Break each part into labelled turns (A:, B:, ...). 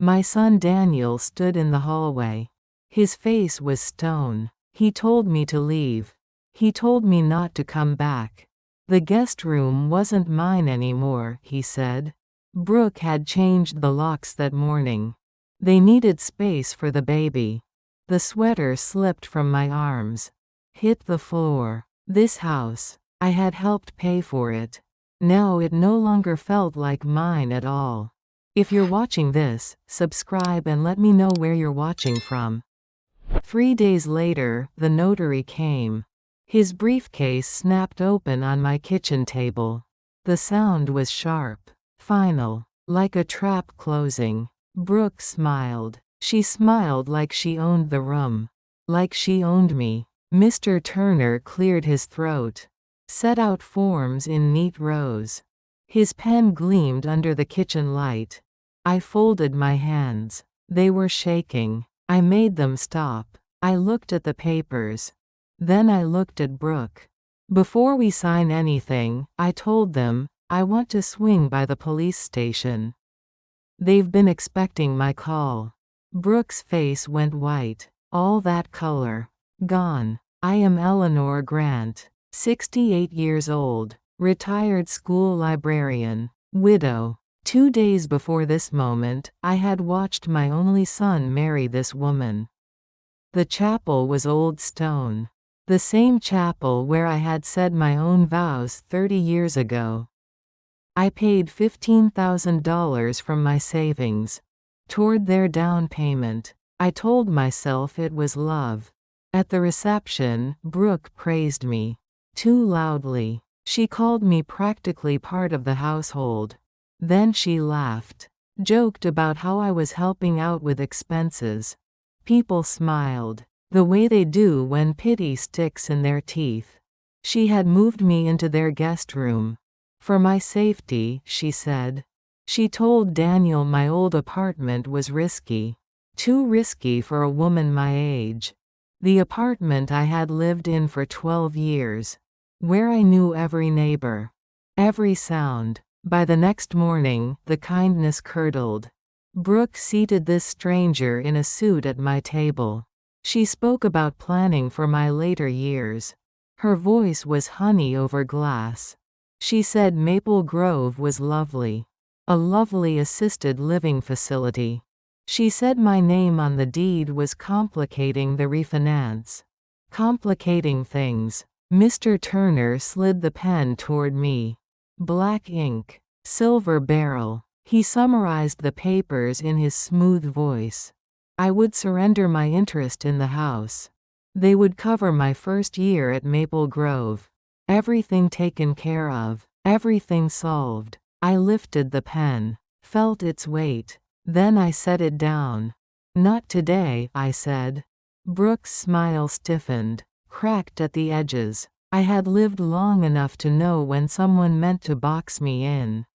A: My son Daniel stood in the hallway. His face was stone. He told me to leave. He told me not to come back. The guest room wasn't mine anymore, he said. Brooke had changed the locks that morning. They needed space for the baby. The sweater slipped from my arms. Hit the floor. This house. I had helped pay for it. Now it no longer felt like mine at all. If you're watching this, subscribe and let me know where you're watching from. 3 days later, the notary came. His briefcase snapped open on my kitchen table. The sound was sharp, final, like a trap closing. Brooke smiled. She smiled like she owned the room. Like she owned me. Mr. Turner cleared his throat. Set out forms in neat rows. His pen gleamed under the kitchen light. I folded my hands. They were shaking. I made them stop. I looked at the papers. Then I looked at Brooke. Before we sign anything, I told them, I want to swing by the police station. They've been expecting my call. Brooke's face went white. All that color. Gone. I am Eleanor Grant, 68 years old, retired school librarian, widow. 2 days before this moment, I had watched my only son marry this woman. The chapel was old stone. The same chapel where I had said my own vows 30 years ago. I paid $15,000 from my savings toward their down payment. I told myself it was love. At the reception, Brooke praised me. Too loudly. She called me practically part of the household. Then she laughed. Joked about how I was helping out with expenses. People smiled. The way they do when pity sticks in their teeth. She had moved me into their guest room. For my safety, she said. She told Daniel my old apartment was risky. Too risky for a woman my age. The apartment I had lived in for 12 years. Where I knew every neighbor. Every sound. By the next morning, the kindness curdled. Brooke seated this stranger in a suit at my table. She spoke about planning for my later years. Her voice was honey over glass. She said Maple Grove was lovely. A lovely assisted living facility. She said my name on the deed was complicating the refinance. Complicating things. Mr. Turner slid the pen toward me. Black ink. Silver barrel. He summarized the papers in his smooth voice. I would surrender my interest in the house. They would cover my first year at Maple Grove. Everything taken care of. Everything solved. I lifted the pen. Felt its weight. Then I set it down. Not today, I said. Brooke's smile stiffened. Cracked at the edges. I had lived long enough to know when someone meant to box me in.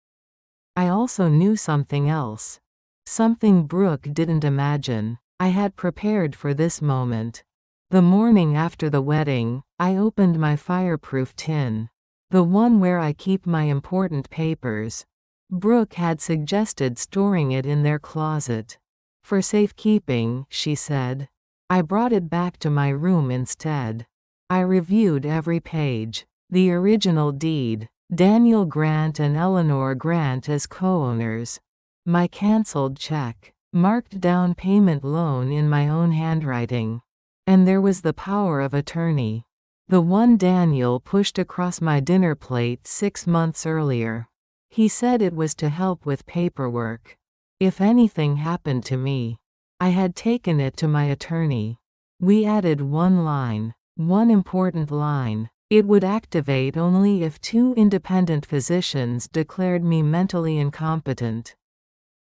A: I also knew something else. Something Brooke didn't imagine. I had prepared for this moment. The morning after the wedding, I opened my fireproof tin. The one where I keep my important papers. Brooke had suggested storing it in their closet. For safekeeping, she said. I brought it back to my room instead. I reviewed every page. The original deed. Daniel Grant and Eleanor Grant as co-owners. My cancelled check. Marked down payment loan in my own handwriting. And there was the power of attorney. The one Daniel pushed across my dinner plate 6 months earlier. He said it was to help with paperwork. If anything happened to me. I had taken it to my attorney. We added one line. One important line. It would activate only if 2 independent physicians declared me mentally incompetent.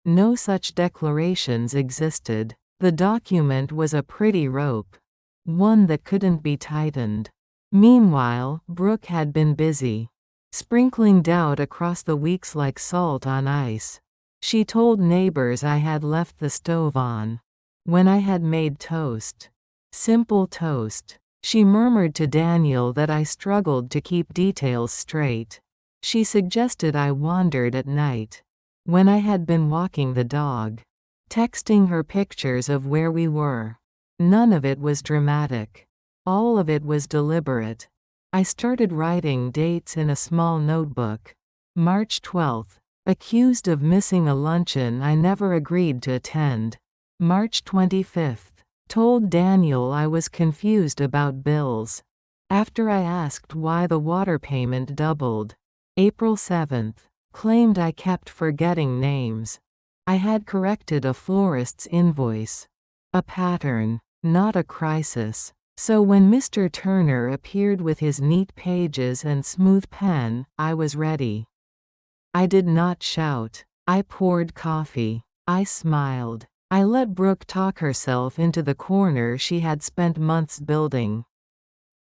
A: No such declarations existed. The document was a pretty rope. One that couldn't be tightened. Meanwhile, Brooke had been busy. Sprinkling doubt across the weeks like salt on ice. She told neighbors I had left the stove on. When I had made toast. Simple toast. She murmured to Daniel that I struggled to keep details straight. She suggested I wandered at night. When I had been walking the dog. texting her pictures of where we were. None of it was dramatic. All of it was deliberate. I started writing dates in a small notebook. March 12th. Accused of missing a luncheon I never agreed to attend. March 25th. Told Daniel I was confused about bills. After I asked why the water payment doubled. April 7th. Claimed I kept forgetting names. I had corrected a florist's invoice. A pattern, not a crisis. So when Mr. Turner appeared with his neat pages and smooth pen, I was ready. I did not shout. I poured coffee. I smiled. I let Brooke talk herself into the corner she had spent months building.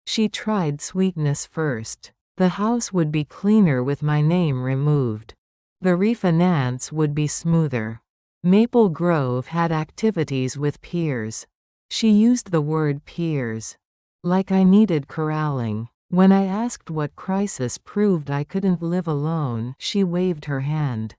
A: She tried sweetness first. The house would be cleaner with my name removed. The refinance would be smoother. Maple Grove had activities with peers. She used the word peers. Like I needed corralling. When I asked what crisis proved I couldn't live alone, she waved her hand.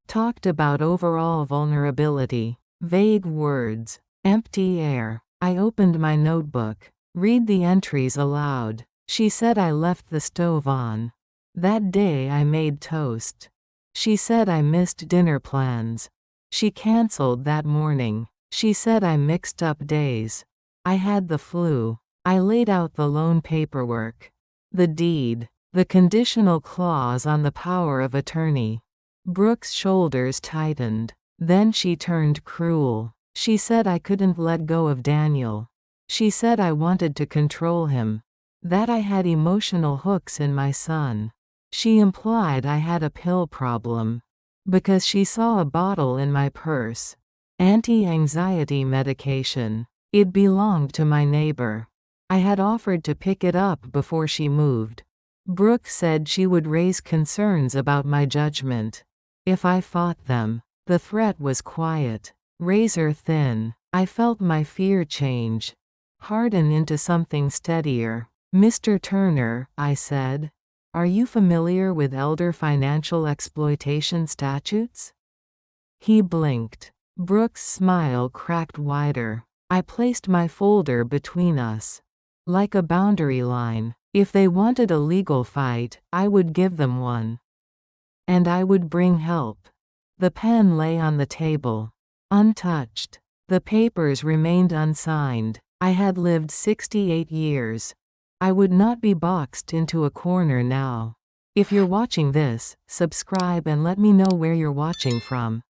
A: Talked about overall vulnerability. Vague words. Empty air. I opened my notebook. Read the entries aloud. She said I left the stove on. That day I made toast. She said I missed dinner plans. She canceled that morning. She said I mixed up days. I had the flu. I laid out the loan paperwork. The deed. The conditional clause on the power of attorney. Brooke's shoulders tightened. Then she turned cruel. She said I couldn't let go of Daniel. She said I wanted to control him. That I had emotional hooks in my son. She implied I had a pill problem. Because she saw a bottle in my purse. Anti-anxiety medication. It belonged to my neighbor. I had offered to pick it up before she moved. Brooke said she would raise concerns about my judgment. If I fought them. The threat was quiet. Razor thin. I felt my fear change. Harden into something steadier. Mr. Turner, I said. Are you familiar with elder financial exploitation statutes? He blinked. Brooke's smile cracked wider. I placed my folder between us. Like a boundary line. If they wanted a legal fight, I would give them one. And I would bring help. The pen lay on the table. Untouched. The papers remained unsigned. I had lived 68 years. I would not be boxed into a corner now. If you're watching this, subscribe and let me know where you're watching from.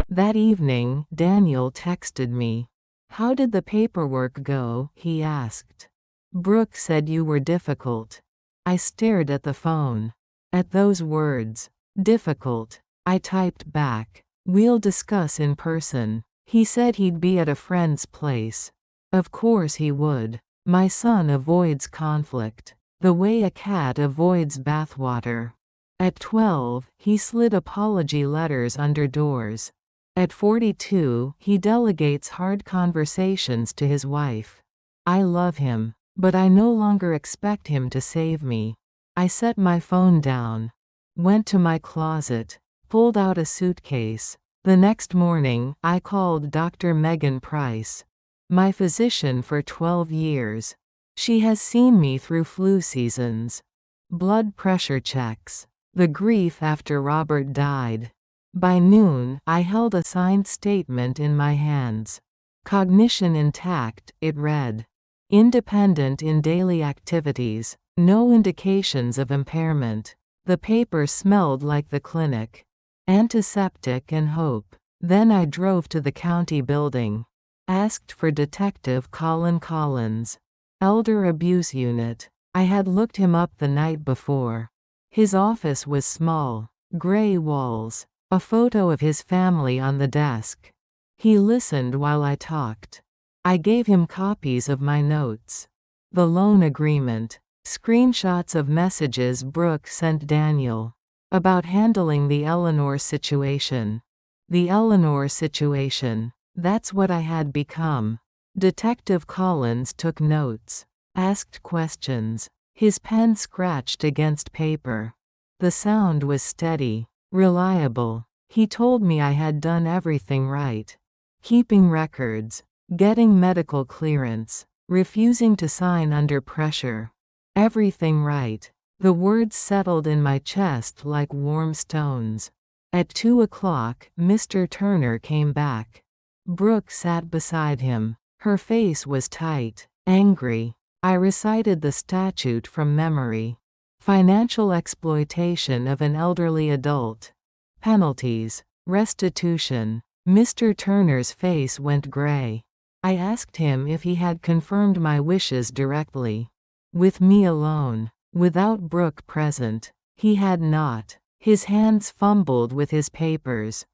A: That evening, Daniel texted me. How did the paperwork go? He asked. Brooke said you were difficult. I stared at the phone. At those words. Difficult. I typed back. We'll discuss in person. He said he'd be at a friend's place. Of course he would. My son avoids conflict. The way a cat avoids bathwater. At 12, he slid apology letters under doors. At 42, he delegates hard conversations to his wife. I love him. But I no longer expect him to save me. I set my phone down. Went to my closet. Pulled out a suitcase. The next morning, I called Dr. Megan Price. My physician for 12 years. She has seen me through flu seasons. Blood pressure checks. The grief after Robert died. By noon, I held a signed statement in my hands. Cognition intact, it read. Independent in daily activities. No indications of impairment. The paper smelled like the clinic. Antiseptic and hope. Then I drove to the county building. Asked for Detective Colin Collins. Elder Abuse Unit. I had looked him up the night before. His office was small. Gray walls. A photo of his family on the desk. He listened while I talked. I gave him copies of my notes. The loan agreement. Screenshots of messages Brooke sent Daniel. About handling the Eleanor situation. The Eleanor situation. That's what I had become. Detective Collins took notes. Asked questions. His pen scratched against paper. The sound was steady. Reliable. He told me I had done everything right. Keeping records, getting medical clearance, refusing to sign under pressure. Everything right. The words settled in my chest like warm stones. At 2 o'clock, Mr. Turner came back. Brooke sat beside him. Her face was tight, angry. I recited the statute from memory. Financial exploitation of an elderly adult. Penalties. Restitution. Mr. Turner's face went gray. I asked him if he had confirmed my wishes directly. With me alone. Without Brooke present. He had not. His hands fumbled with his papers.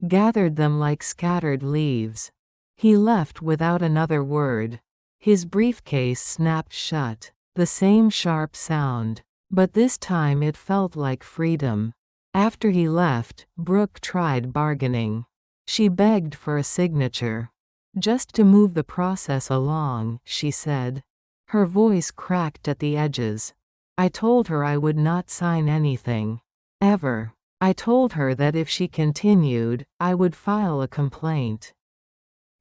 A: Gathered them like scattered leaves. He left without another word. His briefcase snapped shut. The same sharp sound. But this time it felt like freedom. After he left, Brooke tried bargaining. She begged for a signature. Just to move the process along, she said. Her voice cracked at the edges. I told her I would not sign anything. Ever. I told her that if she continued, I would file a complaint.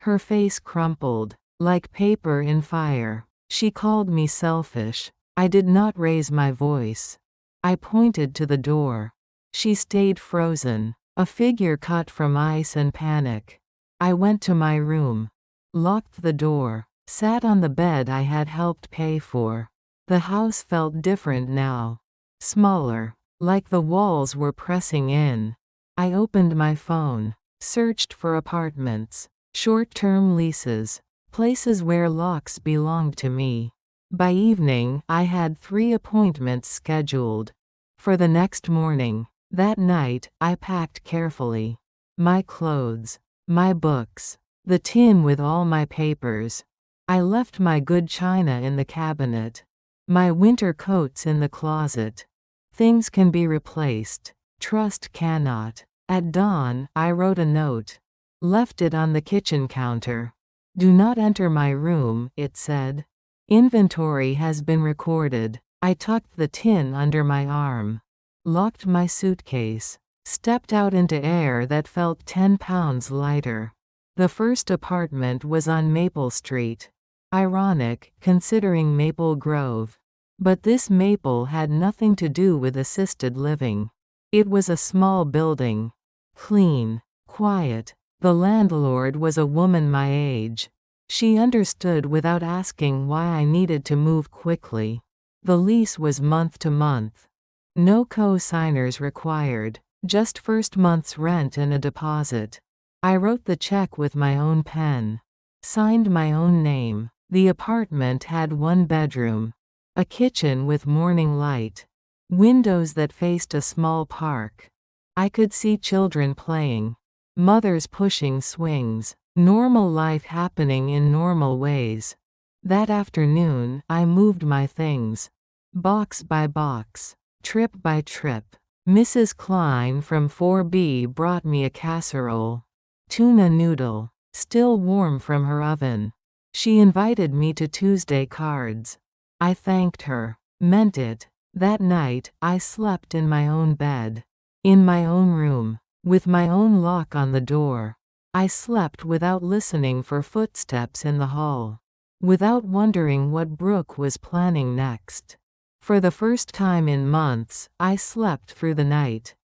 A: Her face crumpled, like paper in fire. She called me selfish. I did not raise my voice. I pointed to the door. She stayed frozen, a figure cut from ice and panic. I went to my room. Locked the door. Sat on the bed I had helped pay for. The house felt different now. Smaller. Like the walls were pressing in. I opened my phone. Searched for apartments. Short-term leases. Places where locks belonged to me. By evening, I had 3 appointments scheduled. For the next morning. That night, I packed carefully. My clothes. My books. The tin with all my papers. I left my good china in the cabinet. My winter coats in the closet. Things can be replaced. Trust cannot. At dawn, I wrote a note. Left it on the kitchen counter. Do not enter my room, it said. Inventory has been recorded. I tucked the tin under my arm. Locked my suitcase. Stepped out into air that felt 10 pounds lighter. The first apartment was on Maple Street. Ironic, considering Maple Grove. But this Maple had nothing to do with assisted living. It was a small building. Clean. Quiet. The landlord was a woman my age. She understood without asking why I needed to move quickly. The lease was month to month. No co-signers required. Just first month's rent and a deposit. I wrote the check with my own pen. Signed my own name. The apartment had 1 bedroom. A kitchen with morning light. Windows that faced a small park. I could see children playing. Mothers pushing swings. Normal life happening in normal ways. That afternoon, I moved my things. Box by box. Trip by trip. Mrs. Klein from 4B brought me a casserole. Tuna noodle. Still warm from her oven. She invited me to Tuesday cards. I thanked her. Meant it. That night, I slept in my own bed. In my own room. With my own lock on the door. I slept without listening for footsteps in the hall. Without wondering what Brooke was planning next. For the first time in months, I slept through the night.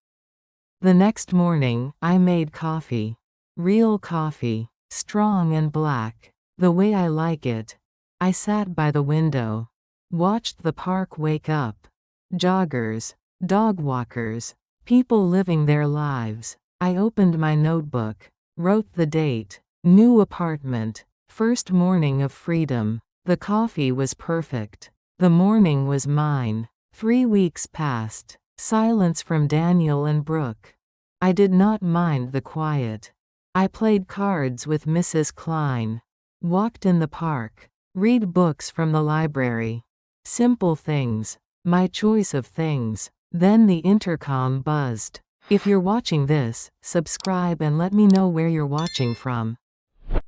A: The next morning, I made coffee. Real coffee. Strong and black. The way I like it. I sat by the window. Watched the park wake up. Joggers. Dog walkers. People living their lives. I opened my notebook. Wrote the date. New apartment. First morning of freedom. The coffee was perfect. The morning was mine. 3 weeks passed. Silence from Daniel and Brooke. I did not mind the quiet. I played cards with Mrs. Klein. Walked in the park. Read books from the library. Simple things. My choice of things. Then the intercom buzzed. If you're watching this, subscribe and let me know where you're watching from.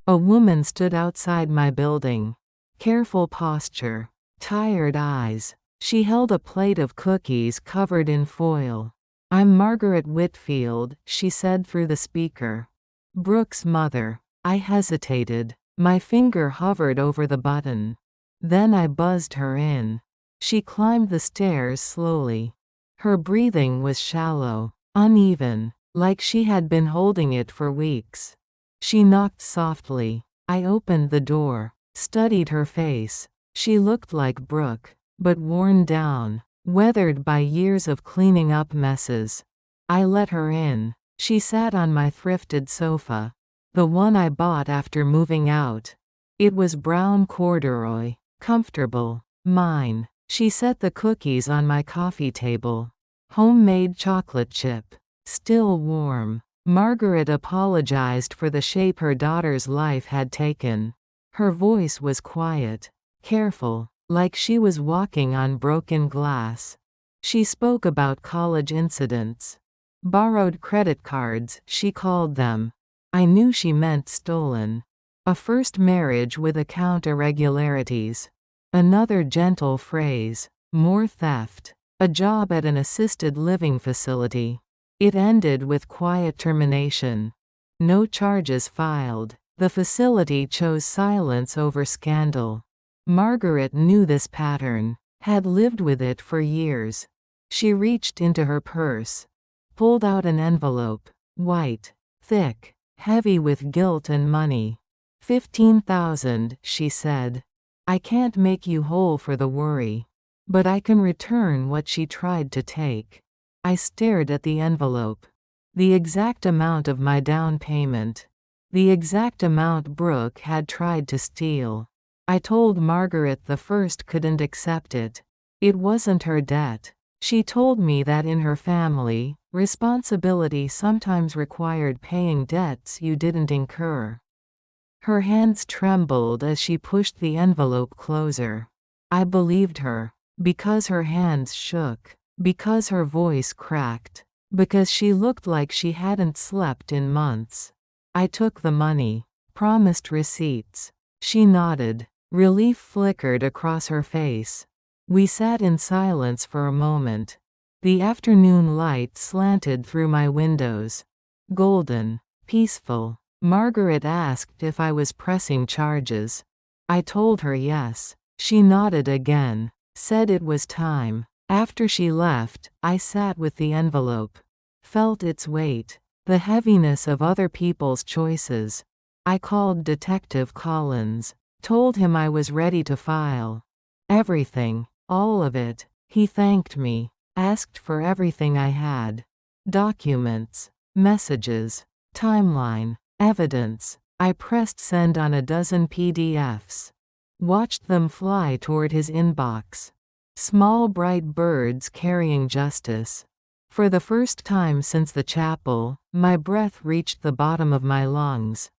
A: A woman stood outside my building. Careful posture. Tired eyes. She held a plate of cookies covered in foil. "I'm Margaret Whitfield," she said through the speaker. "Brooke's mother." I hesitated. My finger hovered over the button. Then I buzzed her in. She climbed the stairs slowly. Her breathing was shallow, uneven, like she had been holding it for weeks. She knocked softly. I opened the door, studied her face. She looked like Brooke, but worn down, weathered by years of cleaning up messes. I let her in. She sat on my thrifted sofa, the one I bought after moving out. It was brown corduroy, comfortable, mine. She set the cookies on my coffee table. Homemade chocolate chip, still warm. Margaret apologized for the shape her daughter's life had taken. Her voice was quiet, careful, like she was walking on broken glass. She spoke about college incidents. Borrowed credit cards, she called them. I knew she meant stolen. A first marriage with account irregularities. Another gentle phrase. More theft. A job at an assisted living facility. It ended with quiet termination. No charges filed. The facility chose silence over scandal. Margaret knew this pattern, had lived with it for years. She reached into her purse, pulled out an envelope, white, thick, heavy with guilt and money. 15,000, she said. I can't make you whole for the worry, but I can return what she tried to take. I stared at the envelope. The exact amount of my down payment. The exact amount Brooke had tried to steal. I told Margaret the first couldn't accept it. It wasn't her debt. She told me that in her family, responsibility sometimes required paying debts you didn't incur. Her hands trembled as she pushed the envelope closer. I believed her, because her hands shook, because her voice cracked, because she looked like she hadn't slept in months. I took the money, promised receipts. She nodded. Relief flickered across her face. We sat in silence for a moment. The afternoon light slanted through my windows. Golden, peaceful. Margaret asked if I was pressing charges. I told her yes. She nodded again, said it was time. After she left, I sat with the envelope. Felt its weight, the heaviness of other people's choices. I called Detective Collins, told him I was ready to file. Everything, all of it. He thanked me, asked for everything I had. Documents, messages, timeline, evidence. I pressed send on a dozen PDFs. Watched them fly toward his inbox. Small bright birds carrying justice. For the first time since the chapel, my breath reached the bottom of my lungs.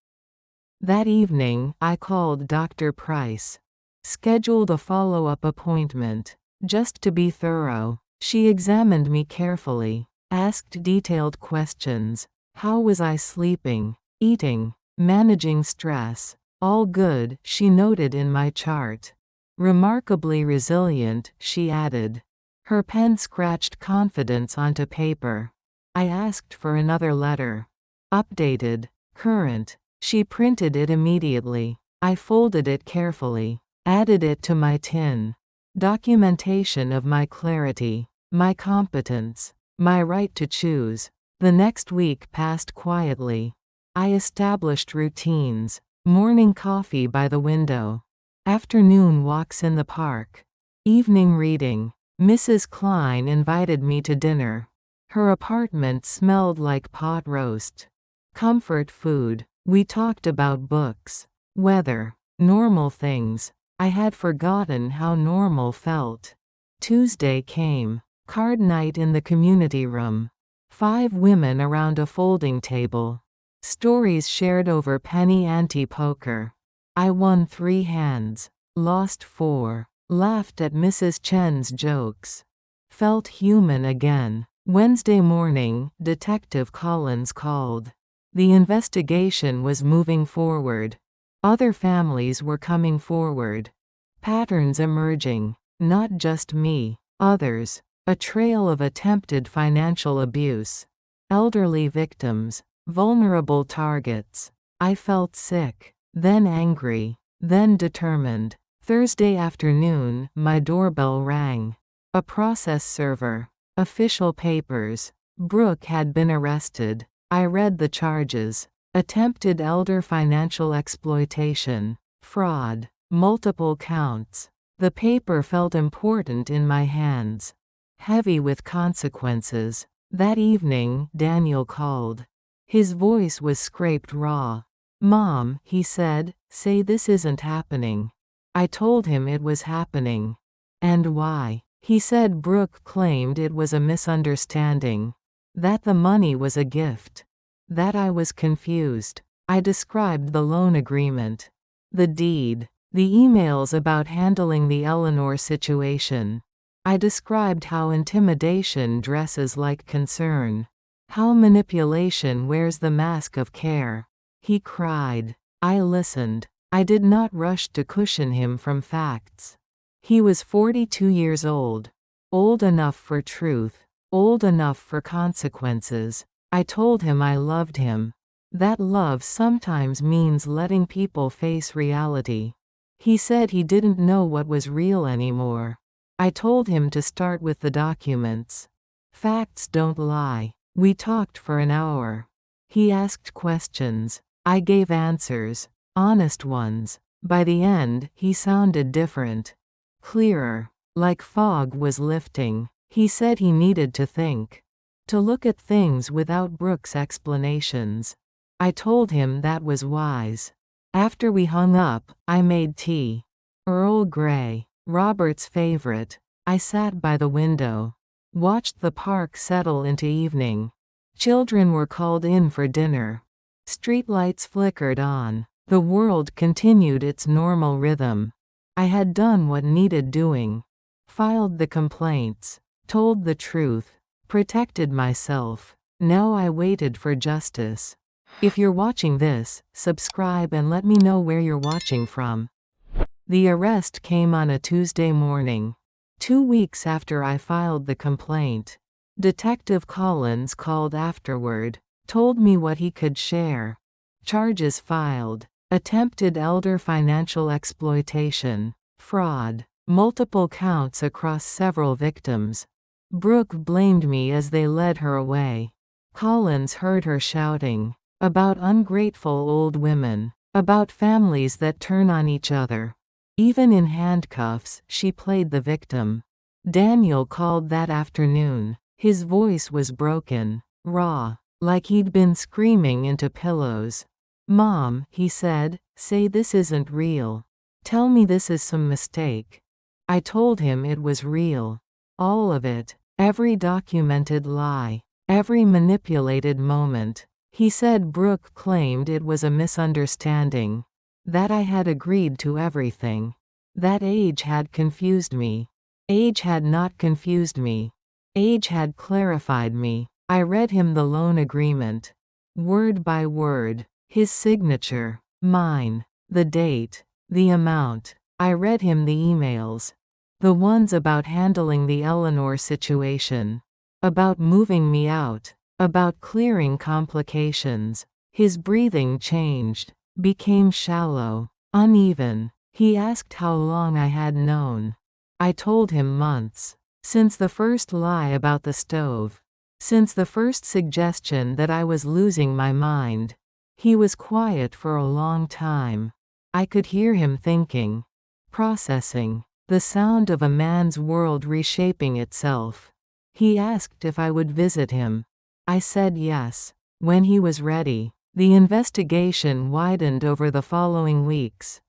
A: That evening, I called Dr. Price. Scheduled a follow-up appointment. Just to be thorough. She examined me carefully, asked detailed questions. How was I sleeping, eating, managing stress? All good, she noted in my chart. Remarkably resilient, she added. Her pen scratched confidence onto paper. I asked for another letter. Updated, current. She printed it immediately. I folded it carefully, added it to my tin. Documentation of my clarity, my competence, my right to choose. The next week passed quietly. I established routines. Morning coffee by the window. Afternoon walks in the park. Evening reading. Mrs. Klein invited me to dinner. Her apartment smelled like pot roast. Comfort food. We talked about books, weather, normal things. I had forgotten how normal felt. Tuesday came. Card night in the community room. 5 women around a folding table. Stories shared over penny ante poker. I won 3 hands. Lost 4. Laughed at Mrs. Chen's jokes. Felt human again. Wednesday morning, Detective Collins called. The investigation was moving forward. Other families were coming forward. Patterns emerging. Not just me. Others. A trail of attempted financial abuse. Elderly victims. Vulnerable targets. I felt sick, then angry, then determined. Thursday afternoon, my doorbell rang. A process server. Official papers. Brooke had been arrested. I read the charges. Attempted elder financial exploitation. Fraud. Multiple counts. The paper felt important in my hands. Heavy with consequences. That evening, Daniel called. His voice was scraped raw. "Mom," he said, "say this isn't happening." I told him it was happening. And why? He said Brooke claimed it was a misunderstanding. That the money was a gift. That I was confused. I described the loan agreement. The deed. The emails about handling the Eleanor situation. I described how intimidation dresses like concern. How manipulation wears the mask of care. He cried. I listened. I did not rush to cushion him from facts. He was 42 years old. Old enough for truth. Old enough for consequences. I told him I loved him. That love sometimes means letting people face reality. He said he didn't know what was real anymore. I told him to start with the documents. Facts don't lie. We talked for an hour. He asked questions. I gave answers. Honest ones. By the end, he sounded different. Clearer. Like fog was lifting. He said he needed to think. To look at things without Brooke's explanations. I told him that was wise. After we hung up, I made tea. Earl Grey. Robert's favorite. I sat by the window. Watched the park settle into evening. Children were called in for dinner. Streetlights flickered on. The world continued its normal rhythm. I had done what needed doing. Filed the complaints. Told the truth. Protected myself. Now I waited for justice. If you're watching this, subscribe and let me know where you're watching from. The arrest came on a Tuesday morning. 2 weeks after I filed the complaint. Detective Collins called afterward. Told me what he could share. Charges filed. Attempted elder financial exploitation. Fraud. Multiple counts across several victims. Brooke blamed me as they led her away. Collins heard her shouting. About ungrateful old women. About families that turn on each other. Even in handcuffs, she played the victim. Daniel called that afternoon. His voice was broken. Raw. Like he'd been screaming into pillows. "Mom," he said, "say this isn't real. Tell me this is some mistake." I told him it was real. All of it. Every documented lie. Every manipulated moment. He said Brooke claimed it was a misunderstanding. That I had agreed to everything. That age had confused me. Age had not confused me. Age had clarified me. I read him the loan agreement. Word by word. His signature. Mine. The date. The amount. I read him the emails. The ones about handling the Eleanor situation. About moving me out. About clearing complications. His breathing changed. Became shallow. Uneven. He asked how long I had known. I told him months. Since the first lie about the stove. Since the first suggestion that I was losing my mind. He was quiet for a long time. I could hear him thinking. Processing. The sound of a man's world reshaping itself. He asked if I would visit him. I said yes. When he was ready. The investigation widened over the following weeks.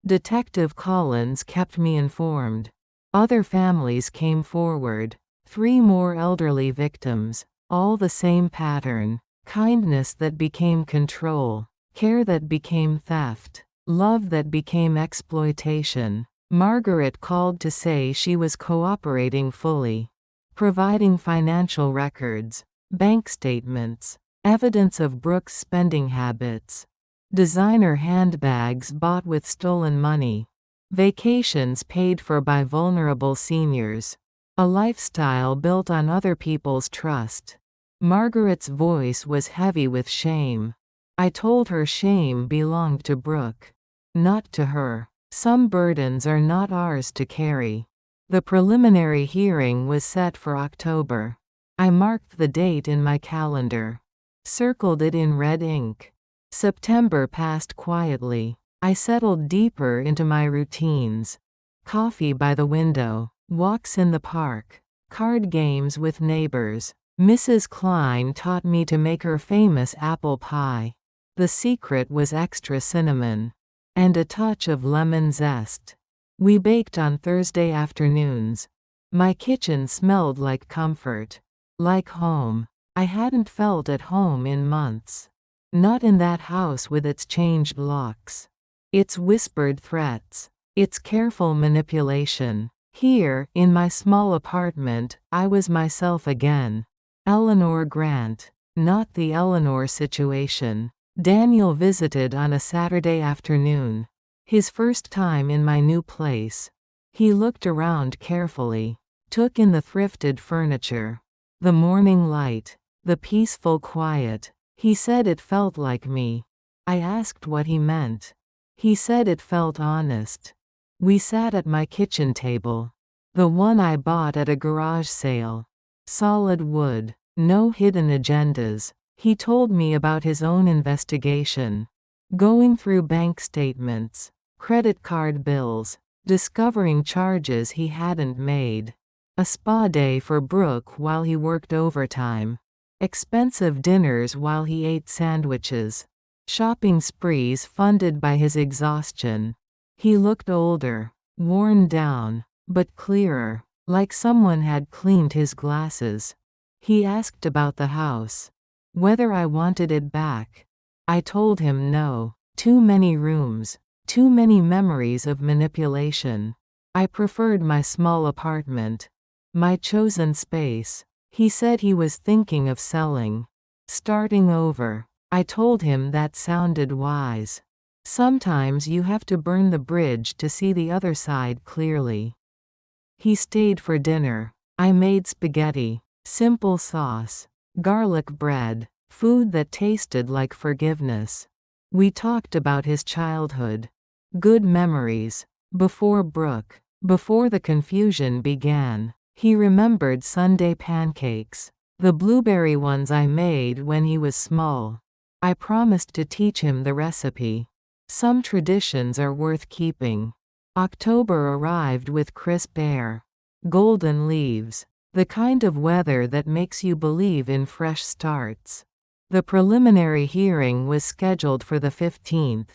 A: Detective Collins kept me informed. Other families came forward. 3 more elderly victims. All the same pattern. Kindness that became control. Care that became theft. Love that became exploitation. Margaret called to say she was cooperating fully. Providing financial records. Bank statements. Evidence of Brooke's spending habits. Designer handbags bought with stolen money. Vacations paid for by vulnerable seniors. A lifestyle built on other people's trust. Margaret's voice was heavy with shame. I told her shame belonged to Brooke, not to her. Some burdens are not ours to carry. The preliminary hearing was set for October. I marked the date in my calendar. Circled it in red ink. September passed quietly. I settled deeper into my routines. Coffee by the window, walks in the park, card games with neighbors. Mrs. Klein taught me to make her famous apple pie. The secret was extra cinnamon and a touch of lemon zest. We baked on Thursday afternoons. My kitchen smelled like comfort, like home. I hadn't felt at home in months. Not in that house with its changed locks, its whispered threats, its careful manipulation. Here, in my small apartment, I was myself again. Eleanor Grant. Not the Eleanor situation. Daniel visited on a Saturday afternoon. His first time in my new place. He looked around carefully, took in the thrifted furniture, the morning light, the peaceful quiet. He said it felt like me. I asked what he meant. He said it felt honest. We sat at my kitchen table, the one I bought at a garage sale. Solid wood, no hidden agendas. He told me about his own investigation, going through bank statements, credit card bills, discovering charges he hadn't made. A spa day for Brooke while he worked overtime. Expensive dinners while he ate sandwiches. Shopping sprees funded by his exhaustion. He looked older, worn down, but clearer, like someone had cleaned his glasses. He asked about the house, whether I wanted it back. I told him no. Too many rooms, too many memories of manipulation. I preferred my small apartment, my chosen space. He said he was thinking of selling, starting over. I told him that sounded wise. Sometimes you have to burn the bridge to see the other side clearly. He stayed for dinner. I made spaghetti, simple sauce, garlic bread, food that tasted like forgiveness. We talked about his childhood, good memories, before Brooke, before the confusion began. He remembered Sunday pancakes, the blueberry ones I made when he was small. I promised to teach him the recipe. Some traditions are worth keeping. October arrived with crisp air, golden leaves, the kind of weather that makes you believe in fresh starts. The preliminary hearing was scheduled for the 15th.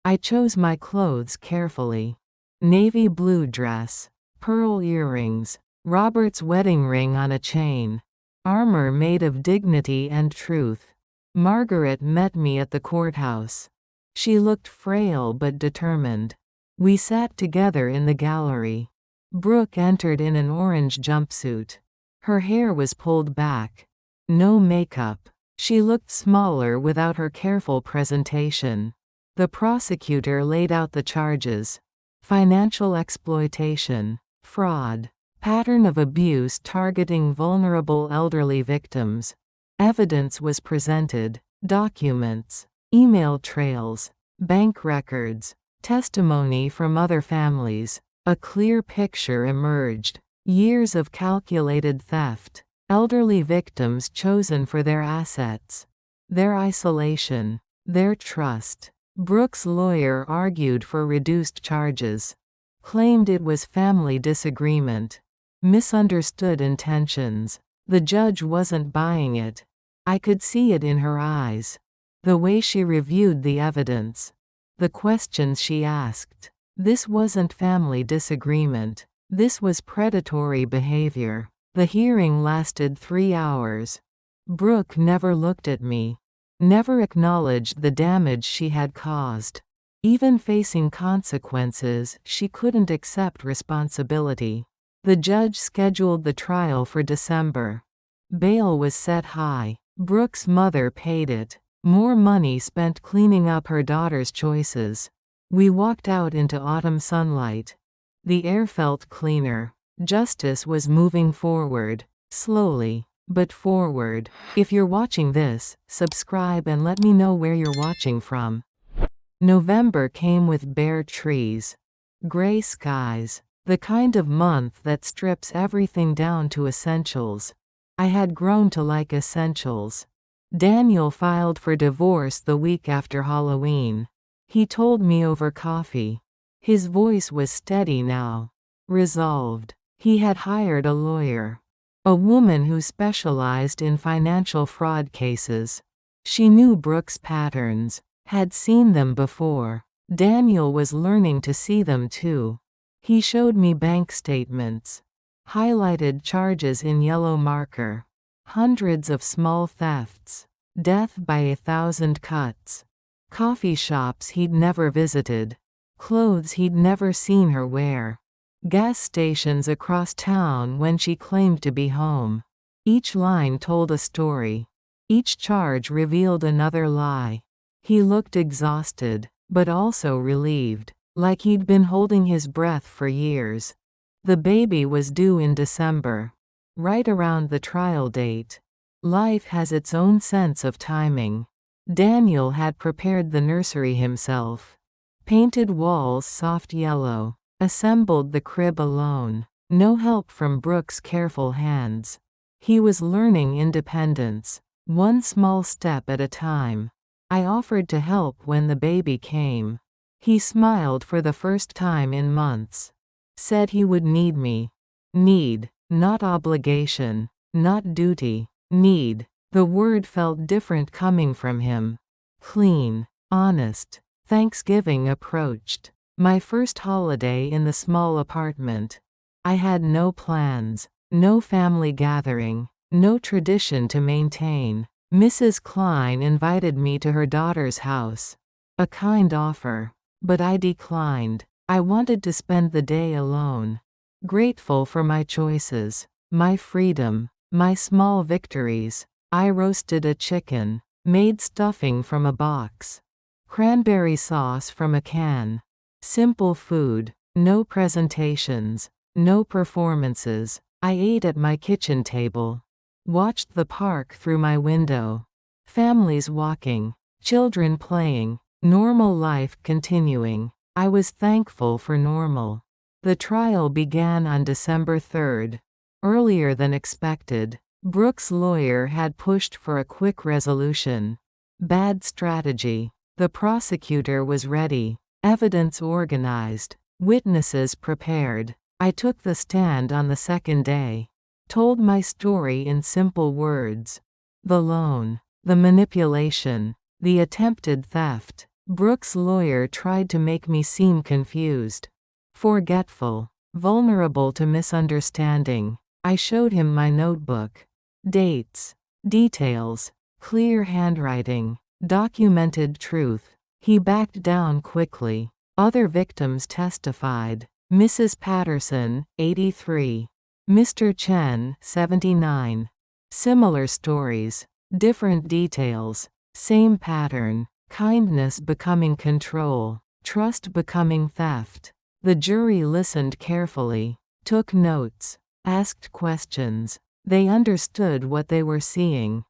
A: I chose my clothes carefully. Navy blue dress, pearl earrings, Robert's wedding ring on a chain, armor made of dignity and truth. Margaret met me at the courthouse. She looked frail but determined. We sat together in the gallery. Brooke entered in an orange jumpsuit. Her hair was pulled back. No makeup. She looked smaller without her careful presentation. The prosecutor laid out the charges: financial exploitation, fraud, pattern of abuse targeting vulnerable elderly victims. Evidence was presented: documents, email trails, bank records, testimony from other families. A clear picture emerged: years of calculated theft, elderly victims chosen for their assets, their isolation, their trust. Brooke's lawyer argued for reduced charges, claimed it was family disagreement, misunderstood intentions. The judge wasn't buying it. I could see it in her eyes, the way she reviewed the evidence, the questions she asked. This wasn't family disagreement. This was predatory behavior. The hearing lasted 3 hours. Brooke never looked at me, never acknowledged the damage she had caused. Even facing consequences, she couldn't accept responsibility. The judge scheduled the trial for December. Bail was set high. Brooke's mother paid it. More money spent cleaning up her daughter's choices. We walked out into autumn sunlight. The air felt cleaner. Justice was moving forward. Slowly, but forward. If you're watching this, subscribe and let me know where you're watching from. November came with bare trees. Gray skies. The kind of month that strips everything down to essentials. I had grown to like essentials. Daniel filed for divorce the week after Halloween. He told me over coffee. His voice was steady now. Resolved. He had hired a lawyer. A woman who specialized in financial fraud cases. She knew Brooks' patterns, had seen them before. Daniel was learning to see them too. He showed me bank statements. Highlighted charges in yellow marker. Hundreds of small thefts. Death by 1,000 cuts. Coffee shops he'd never visited. Clothes he'd never seen her wear. Gas stations across town when she claimed to be home. Each line told a story. Each charge revealed another lie. He looked exhausted, but also relieved, like he'd been holding his breath for years. The baby was due in December, right around the trial date. Life has its own sense of timing. Daniel had prepared the nursery himself. Painted walls soft yellow. Assembled the crib alone. No help from Brooks' careful hands. He was learning independence, one small step at a time. I offered to help when the baby came. He smiled for the first time in months. Said he would need me. Need, not obligation, not duty. Need. The word felt different coming from him. Clean, honest. Thanksgiving approached. My first holiday in the small apartment. I had no plans, no family gathering, no tradition to maintain. Mrs. Klein invited me to her daughter's house. A kind offer. But I declined. I wanted to spend the day alone. Grateful for my choices, my freedom, my small victories. I roasted a chicken, made stuffing from a box. Cranberry sauce from a can. Simple food, no presentations, no performances. I ate at my kitchen table. Watched the park through my window. Families walking, children playing, normal life continuing. I was thankful for normal. The trial began on December 3rd. Earlier than expected. Brooks' lawyer had pushed for a quick resolution. Bad strategy. The prosecutor was ready. Evidence organized. Witnesses prepared. I took the stand on the second day. Told my story in simple words. The loan. The manipulation. The attempted theft. Brooks' lawyer tried to make me seem confused. Forgetful. Vulnerable to misunderstanding. I showed him my notebook. Dates. Details. Clear handwriting. Documented truth. He backed down quickly. Other victims testified. Mrs. Patterson, 83. Mr. Chen, 79. Similar stories. Different details. Same pattern. Kindness becoming control. Trust becoming theft. The jury listened carefully. Took notes. Asked questions. They understood what they were seeing.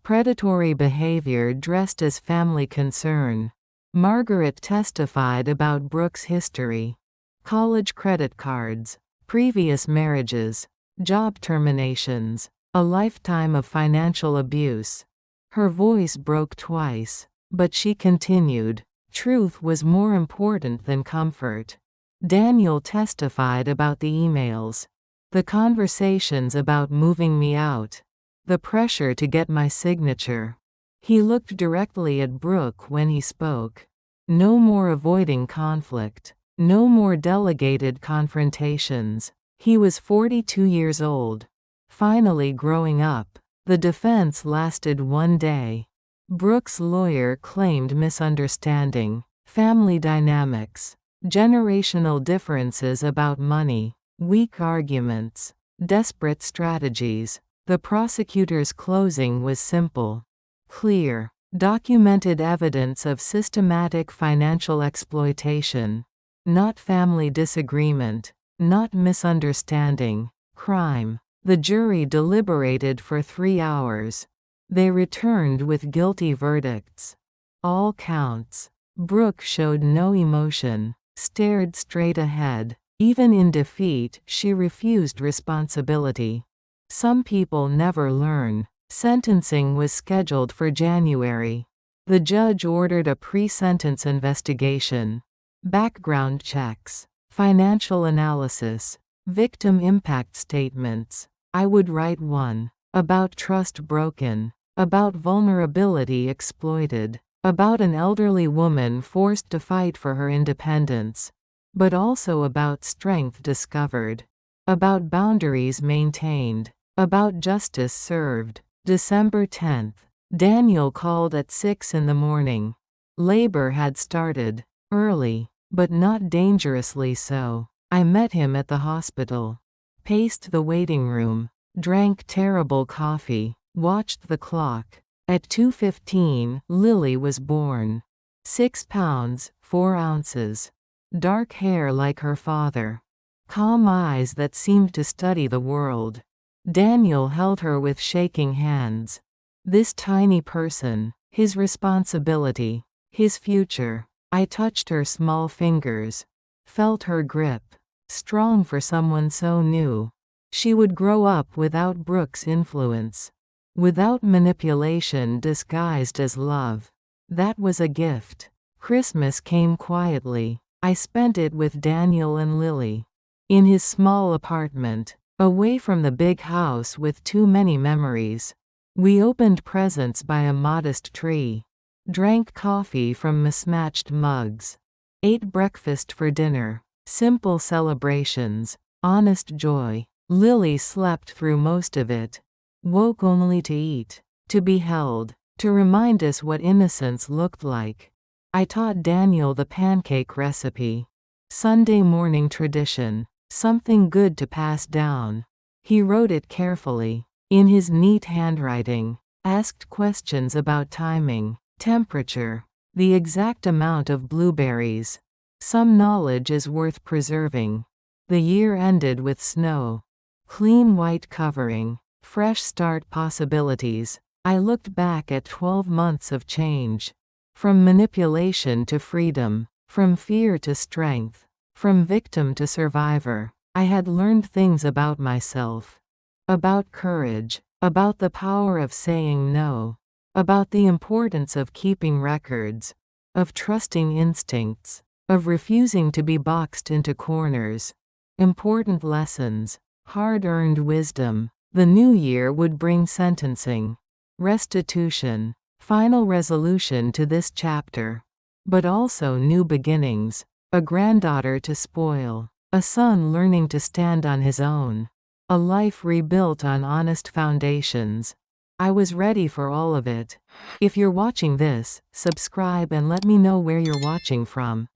A: Predatory behavior dressed as family concern. Margaret testified about Brooks' history. College credit cards. Previous marriages. Job terminations. A lifetime of financial abuse. Her voice broke twice, but she continued. Truth was more important than comfort. Daniel testified about the emails. The conversations about moving me out. The pressure to get my signature. He looked directly at Brooke when he spoke. No more avoiding conflict. No more delegated confrontations. He was 42 years old. Finally growing up. The defense lasted one day. Brooks' lawyer claimed misunderstanding. Family dynamics. Generational differences about money. Weak arguments. Desperate strategies. The prosecutor's closing was simple. Clear. Documented evidence of systematic financial exploitation. Not family disagreement. not misunderstanding. Crime. The jury deliberated for 3 hours. They returned with guilty verdicts. All counts. Brooke showed no emotion, stared straight ahead. Even in defeat, she refused responsibility. Some people never learn. Sentencing was scheduled for January. The judge ordered a pre-sentence investigation, background checks, financial analysis, victim impact statements. I would write one about trust broken, about vulnerability exploited, about an elderly woman forced to fight for her independence, but also about strength discovered, about boundaries maintained, about justice served. December 10th. Daniel called at 6 in the morning. Labor had started. Early, but not dangerously so. I met him at the hospital. Paced the waiting room. Drank terrible coffee. Watched the clock. At 2:15, Lily was born. 6 pounds, 4 ounces. Dark hair like her father. Calm eyes that seemed to study the world. Daniel held her with shaking hands. This tiny person, his responsibility, his future. I touched her small fingers. Felt her grip. Strong for someone so new. She would grow up without Brooke's influence. Without manipulation disguised as love. That was a gift. Christmas came quietly. I spent it with Daniel and Lily. In his small apartment. Away from the big house with too many memories. We opened presents by a modest tree. Drank coffee from mismatched mugs. Ate breakfast for dinner. Simple celebrations. Honest joy. Lily slept through most of it. Woke only to eat. To be held. To remind us what innocence looked like. I taught Daniel the pancake recipe. Sunday morning tradition. Something good to pass down. He wrote it carefully, in his neat handwriting, asked questions about timing, temperature, the exact amount of blueberries. Some knowledge is worth preserving. The year ended with snow. Clean white covering, fresh start possibilities. I looked back at 12 months of change. From manipulation to freedom, from fear to strength. From victim to survivor. I had learned things about myself. About courage. About the power of saying no. About the importance of keeping records. Of trusting instincts. Of refusing to be boxed into corners. Important lessons. Hard-earned wisdom. The new year would bring sentencing. Restitution. Final resolution to this chapter. But also new beginnings. A granddaughter to spoil. A son learning to stand on his own. A life rebuilt on honest foundations. I was ready for all of it. If you're watching this, subscribe and let me know where you're watching from.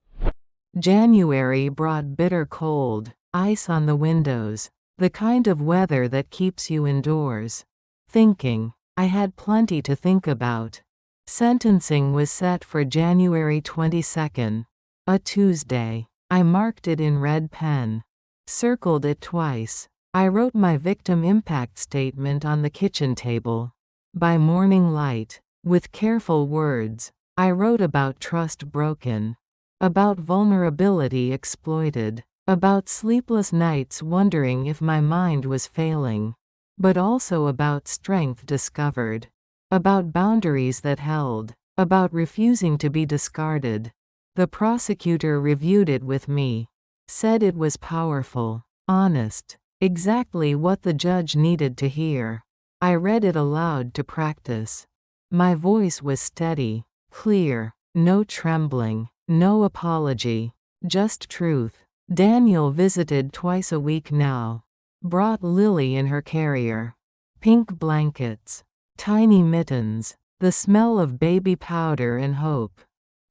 A: January brought bitter cold. Ice on the windows. The kind of weather that keeps you indoors. Thinking. I had plenty to think about. Sentencing was set for January 22nd. A Tuesday. I marked it in red pen. Circled it twice. I wrote my victim impact statement on the kitchen table. By morning light. With careful words. I wrote about trust broken. About vulnerability exploited. About sleepless nights wondering if my mind was failing. But also about strength discovered. About boundaries that held. About refusing to be discarded. The prosecutor reviewed it with me. Said it was powerful, honest, exactly what the judge needed to hear. I read it aloud to practice. My voice was steady, clear, no trembling, no apology, just truth. Daniel visited twice a week now. Brought Lily in her carrier. Pink blankets. Tiny mittens. The smell of baby powder and hope.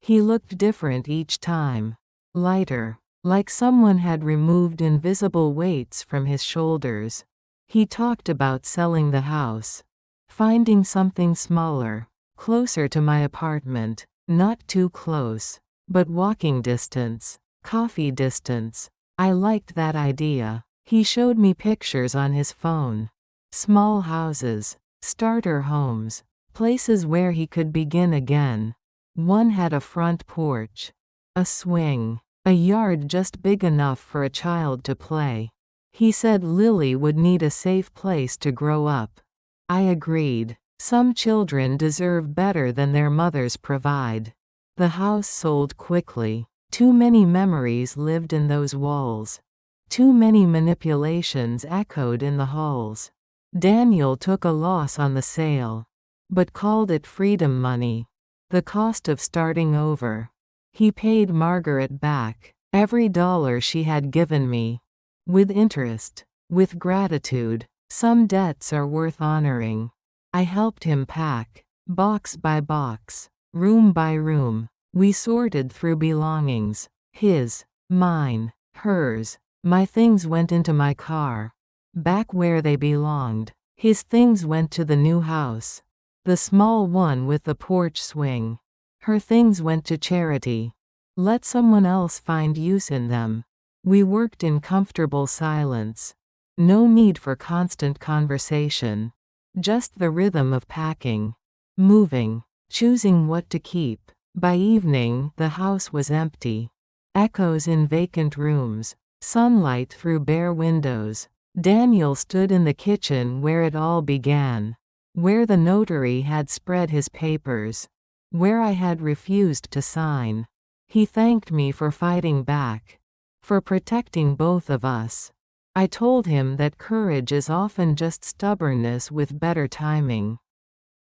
A: He looked different each time. Lighter. Like someone had removed invisible weights from his shoulders. He talked about selling the house. Finding something smaller. Closer to my apartment. Not too close. But walking distance. Coffee distance. I liked that idea. He showed me pictures on his phone. Small houses, starter homes, places where he could begin again. One had a front porch, a swing, a yard just big enough for a child to play. He said Lily would need a safe place to grow up. I agreed. Some children deserve better than their mothers provide. The house sold quickly. Too many memories lived in those walls. Too many manipulations echoed in the halls. Daniel took a loss on the sale, but called it freedom money. The cost of starting over. He paid Margaret back every dollar she had given me. With interest. With gratitude. Some debts are worth honoring. I helped him pack, box by box, room by room. We sorted through belongings. His, mine, hers. My things went into my car. Back where they belonged. His things went to the new house. The small one with the porch swing. Her things went to charity. Let someone else find use in them. We worked in comfortable silence. No need for constant conversation. Just the rhythm of packing. Moving. Choosing what to keep. By evening, the house was empty. Echoes in vacant rooms. Sunlight through bare windows. Daniel stood in the kitchen where it all began. Where the notary had spread his papers. Where I had refused to sign. He thanked me for fighting back. For protecting both of us. I told him that courage is often just stubbornness with better timing.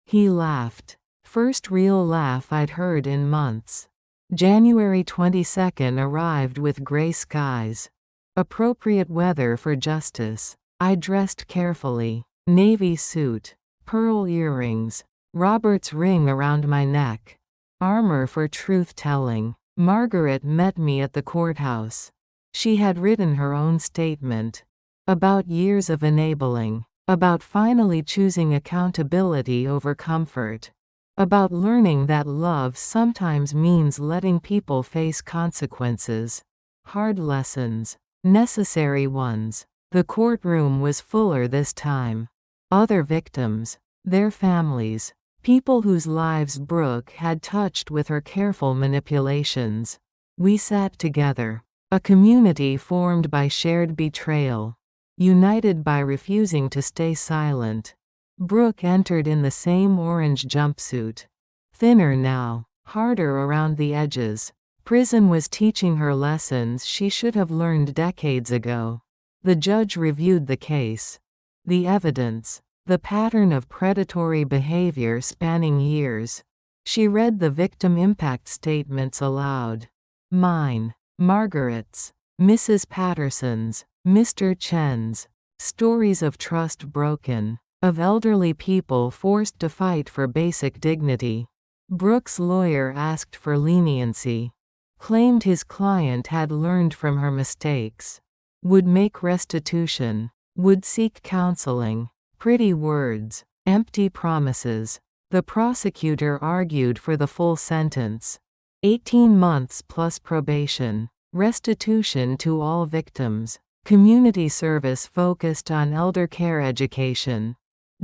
A: He laughed. First real laugh I'd heard in months. January 22nd arrived with gray skies. Appropriate weather for justice. I dressed carefully. Navy suit. Pearl earrings. Robert's ring around my neck. Armor for truth-telling. Margaret met me at the courthouse. She had written her own statement. About years of enabling. About finally choosing accountability over comfort. About learning that love sometimes means letting people face consequences. Hard lessons. Necessary ones. The courtroom was fuller this time. Other victims. Their families. People whose lives Brooke had touched with her careful manipulations. We sat together. A community formed by shared betrayal. United by refusing to stay silent. Brooke entered in the same orange jumpsuit. Thinner now, harder around the edges. Prison was teaching her lessons she should have learned decades ago. The judge reviewed the case. The evidence. The pattern of predatory behavior spanning years. She read the victim impact statements aloud. Mine. Margaret's. Mrs. Patterson's. Mr. Chen's. Stories of trust broken. Of elderly people forced to fight for basic dignity. Brooke's lawyer asked for leniency. Claimed his client had learned from her mistakes. Would make restitution. Would seek counseling. Pretty words. Empty promises. The prosecutor argued for the full sentence. 18 months plus probation. Restitution to all victims. Community service focused on elder care education.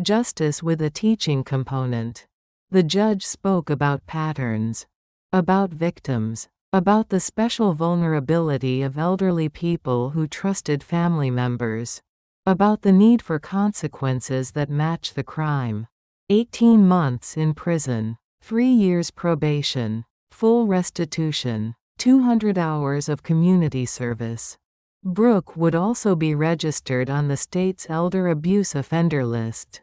A: Justice with a teaching component. The judge spoke about patterns. About victims. About the special vulnerability of elderly people who trusted family members. About the need for consequences that match the crime. 18 months in prison. 3 years probation. Full restitution. 200 hours of community service. Brooke would also be registered on the state's elder abuse offender list.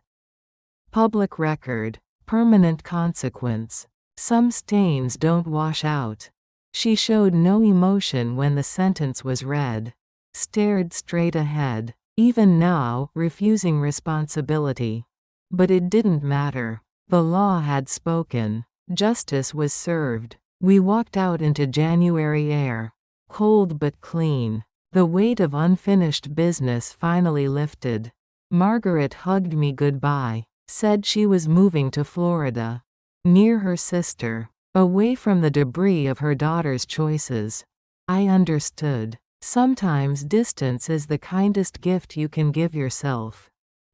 A: Public record. Permanent consequence. Some stains don't wash out. She showed no emotion when the sentence was read. Stared straight ahead. Even now, refusing responsibility. But it didn't matter. The law had spoken. Justice was served. We walked out into January air. Cold but clean. The weight of unfinished business finally lifted. Margaret hugged me goodbye. Said she was moving to Florida. Near her sister. Away from the debris of her daughter's choices. I understood. Sometimes distance is the kindest gift you can give yourself.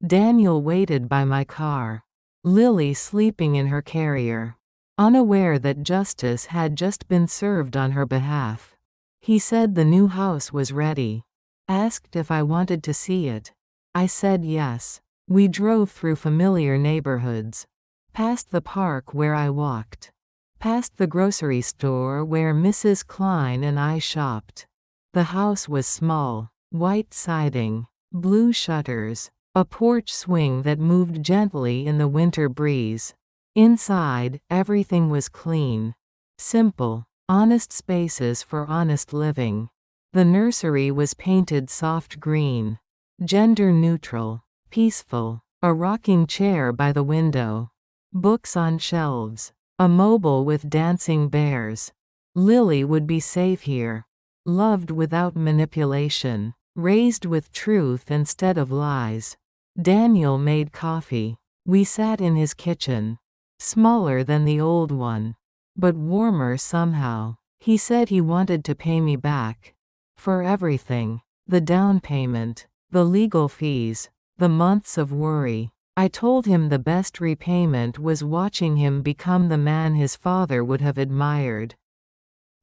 A: Daniel waited by my car. Lily sleeping in her carrier, unaware that justice had just been served on her behalf. He said the new house was ready. Asked if I wanted to see it. I said yes. We drove through familiar neighborhoods. Past the park where I walked. Past the grocery store where Mrs. Klein and I shopped. The house was small, white siding, blue shutters, a porch swing that moved gently in the winter breeze. Inside, everything was clean. Simple, honest spaces for honest living. The nursery was painted soft green. Gender neutral. Peaceful. A rocking chair by the window. Books on shelves. A mobile with dancing bears. Lily would be safe here. Loved without manipulation. Raised with truth instead of lies. Daniel made coffee. We sat in his kitchen. Smaller than the old one. But warmer somehow. He said he wanted to pay me back. For everything. The down payment. The legal fees. The months of worry. I told him the best repayment was watching him become the man his father would have admired.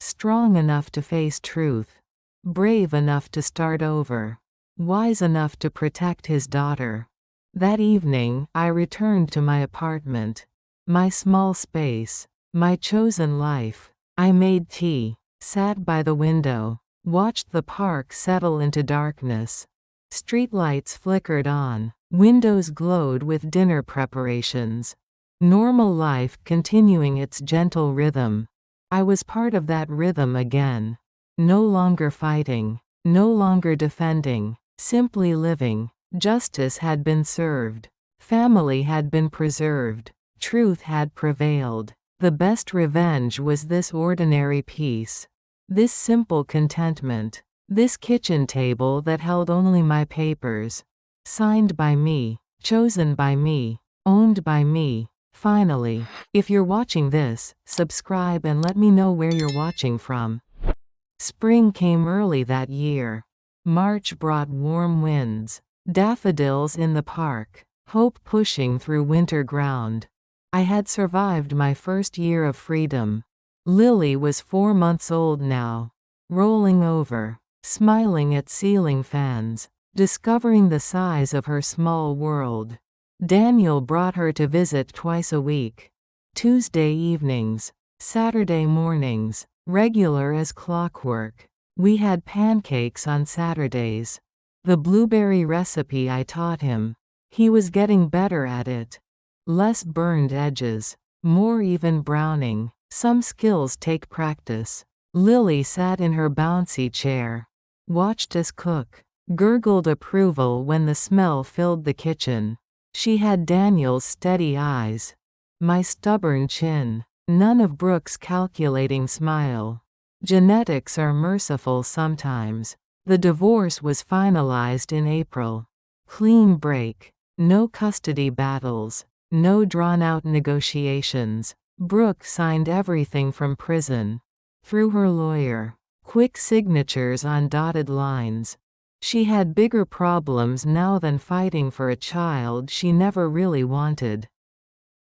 A: Strong enough to face truth. Brave enough to start over. Wise enough to protect his daughter. That evening, I returned to my apartment. My small space. My chosen life. I made tea. Sat by the window. Watched the park settle into darkness. Streetlights flickered on. Windows glowed with dinner preparations. Normal life continuing its gentle rhythm. I was part of that rhythm again. No longer fighting. No longer defending. Simply living. Justice had been served. Family had been preserved. Truth had prevailed. The best revenge was this ordinary peace. This simple contentment. This kitchen table that held only my papers. Signed by me. Chosen by me. Owned by me. Finally. If you're watching this, subscribe and let me know where you're watching from. Spring came early that year. March brought warm winds. Daffodils in the park. Hope pushing through winter ground. I had survived my first year of freedom. Lily was 4 months old now. Rolling over. Smiling at ceiling fans. Discovering the size of her small world. Daniel brought her to visit twice a week. Tuesday evenings. Saturday mornings. Regular as clockwork. We had pancakes on Saturdays. The blueberry recipe I taught him. He was getting better at it. Less burned edges. More even browning. Some skills take practice. Lily sat in her bouncy chair. Watched us cook. Gurgled approval when the smell filled the kitchen. She had Daniel's steady eyes. My stubborn chin. None of Brooke's calculating smile. Genetics are merciful sometimes. The divorce was finalized in April. Clean break. No custody battles. No drawn-out negotiations. Brooke signed everything from prison. Through her lawyer. Quick signatures on dotted lines. She had bigger problems now than fighting for a child she never really wanted.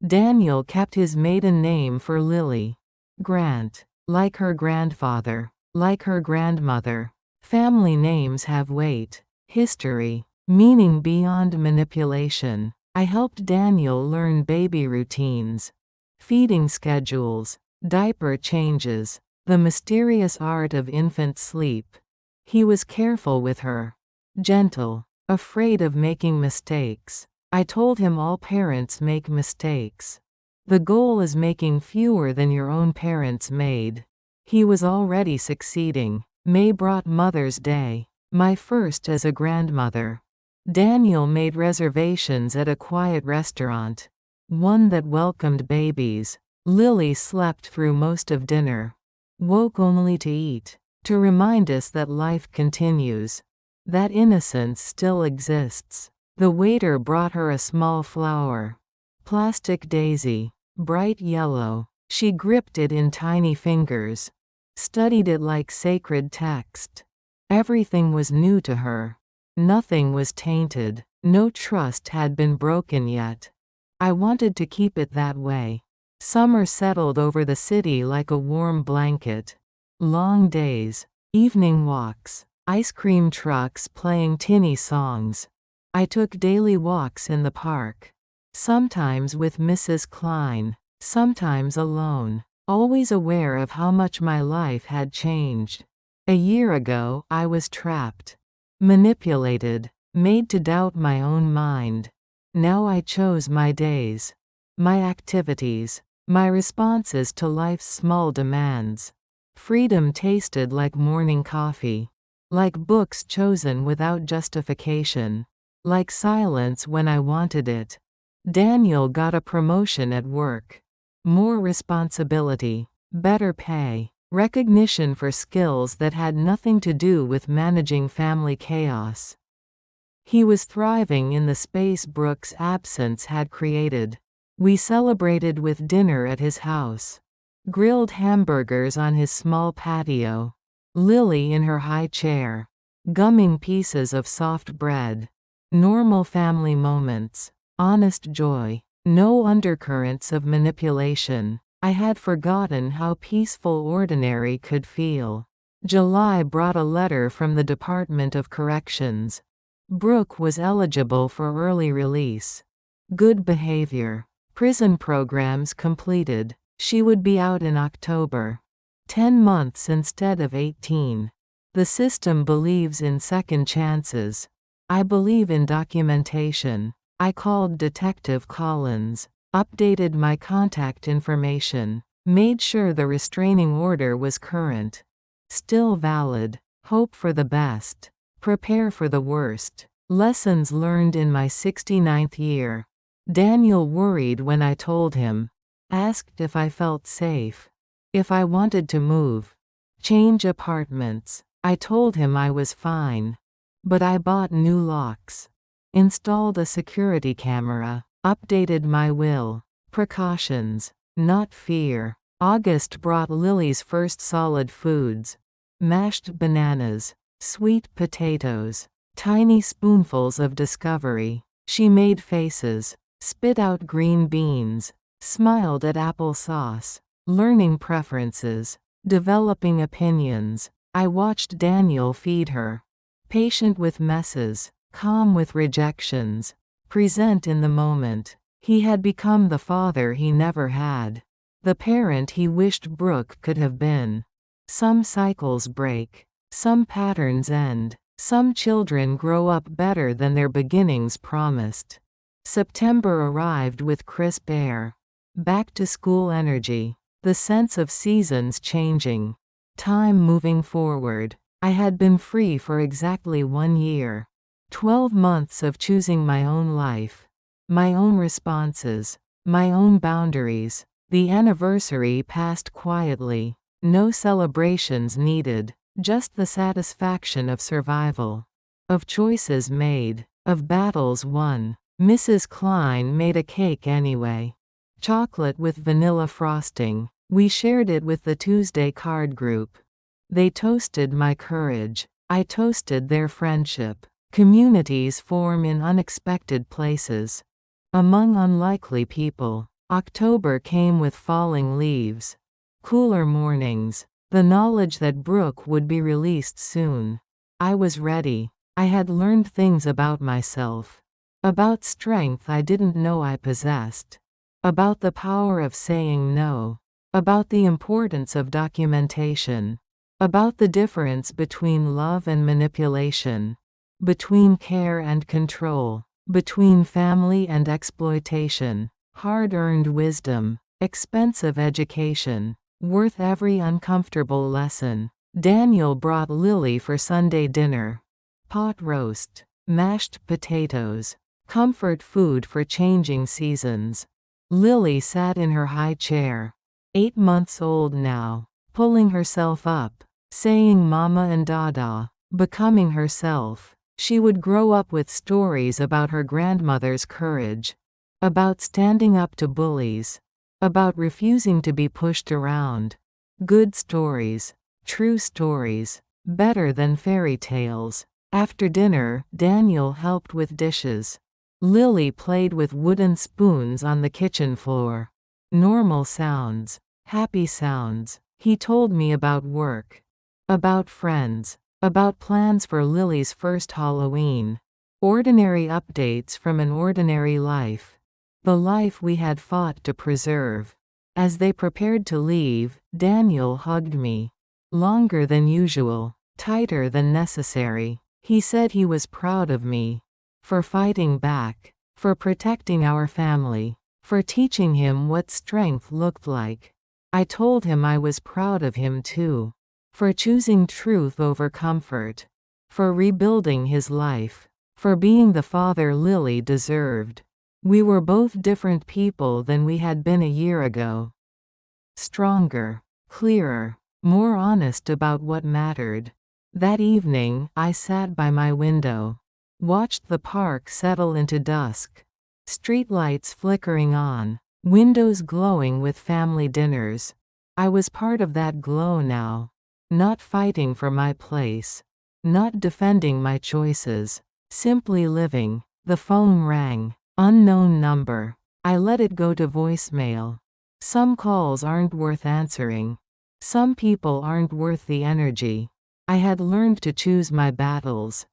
A: Daniel kept his maiden name for Lily. Grant. Like her grandfather. Like her grandmother. Family names have weight. History. Meaning beyond manipulation. I helped Daniel learn baby routines. Feeding schedules. Diaper changes. The mysterious art of infant sleep. He was careful with her. Gentle. Afraid of making mistakes. I told him all parents make mistakes. The goal is making fewer than your own parents made. He was already succeeding. May brought Mother's Day. My first as a grandmother. Daniel made reservations at a quiet restaurant. One that welcomed babies. Lily slept through most of dinner. Woke only to eat. To remind us that life continues. That innocence still exists. The waiter brought her a small flower. Plastic daisy. Bright yellow. She gripped it in tiny fingers. Studied it like sacred text. Everything was new to her. Nothing was tainted. No trust had been broken yet. I wanted to keep it that way. Summer settled over the city like a warm blanket. Long days, evening walks, ice cream trucks playing tinny songs. I took daily walks in the park. Sometimes with Mrs. Klein, sometimes alone, always aware of how much my life had changed. A year ago, I was trapped, manipulated, made to doubt my own mind. Now I chose my days, my activities, my responses to life's small demands. Freedom tasted like morning coffee, like books chosen without justification, like silence when I wanted it. Daniel got a promotion at work. More responsibility, better pay, recognition for skills that had nothing to do with managing family chaos. He was thriving in the space Brooke's absence had created. We celebrated with dinner at his house. Grilled hamburgers on his small patio. Lily in her high chair, gumming pieces of soft bread. Normal family moments. Honest joy. No undercurrents of manipulation. I had forgotten how peaceful ordinary could feel. July brought a letter from the Department of Corrections. Brooke was eligible for early release. Good behavior. Prison programs completed. She would be out in October. 10 months instead of 18. The system believes in second chances. I believe in documentation. I called Detective Collins, updated my contact information, made sure the restraining order was current. Still valid. Hope for the best. Prepare for the worst. Lessons learned in my 69th year. Daniel worried when I told him. Asked if I felt safe. If I wanted to move. Change apartments. I told him I was fine. But I bought new locks. Installed a security camera. Updated my will. Precautions. Not fear. August brought Lily's first solid foods. Mashed bananas. Sweet potatoes. Tiny spoonfuls of discovery. She made faces. Spit out green beans. Smiled at applesauce. Learning preferences. Developing opinions. I watched Daniel feed her. Patient with messes. Calm with rejections. Present in the moment. He had become the father he never had. The parent he wished Brooke could have been. Some cycles break. Some patterns end. Some children grow up better than their beginnings promised. September arrived with crisp air. Back to school energy. The sense of seasons changing. Time moving forward. I had been free for exactly 1 year. 12 months of choosing my own life. My own responses. My own boundaries. The anniversary passed quietly. No celebrations needed. Just the satisfaction of survival. Of choices made. Of battles won. Mrs. Klein made a cake anyway. Chocolate with vanilla frosting. We shared it with the Tuesday card group. They toasted my courage. I toasted their friendship. Communities form in unexpected places. Among unlikely people. October came with falling leaves. Cooler mornings. The knowledge that Brooke would be released soon. I was ready. I had learned things about myself. About strength I didn't know I possessed. About the power of saying no. About the importance of documentation. About the difference between love and manipulation. Between care and control. Between family and exploitation. Hard-earned wisdom. Expensive education. Worth every uncomfortable lesson. Daniel brought Lily for Sunday dinner. Pot roast. Mashed potatoes. Comfort food for changing seasons. Lily sat in her high chair. 8 months old now. Pulling herself up. Saying mama and dada. Becoming herself. She would grow up with stories about her grandmother's courage. About standing up to bullies. About refusing to be pushed around. Good stories. True stories. Better than fairy tales. After dinner, Daniel helped with dishes. Lily played with wooden spoons on the kitchen floor. Normal sounds. Happy sounds. He told me about work. About friends. About plans for Lily's first Halloween. Ordinary updates from an ordinary life. The life we had fought to preserve. As they prepared to leave, Daniel hugged me. Longer than usual. Tighter than necessary. He said he was proud of me. For fighting back. For protecting our family. For teaching him what strength looked like. I told him I was proud of him too. For choosing truth over comfort. For rebuilding his life. For being the father Lily deserved. We were both different people than we had been a year ago. Stronger. Clearer. More honest about what mattered. That evening, I sat by my window. Watched the park settle into dusk. Streetlights flickering on. Windows glowing with family dinners. I was part of that glow now. Not fighting for my place. Not defending my choices. Simply living. The phone rang. Unknown number. I let it go to voicemail. Some calls aren't worth answering. Some people aren't worth the energy. I had learned to choose my battles.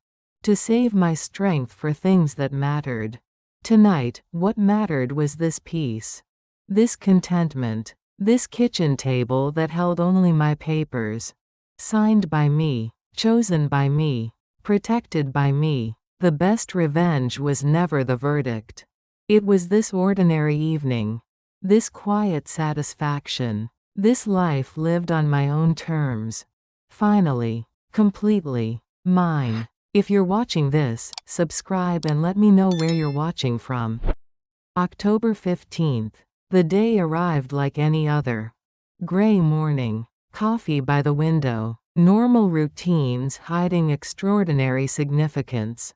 A: To save my strength for things that mattered. Tonight, what mattered was this peace. This contentment. This kitchen table that held only my papers. Signed by me. Chosen by me. Protected by me. The best revenge was never the verdict. It was this ordinary evening. This quiet satisfaction. This life lived on my own terms. Finally. Completely. Mine. If you're watching this, subscribe and let me know where you're watching from. October 15th. The day arrived like any other. Gray morning. Coffee by the window. Normal routines hiding extraordinary significance.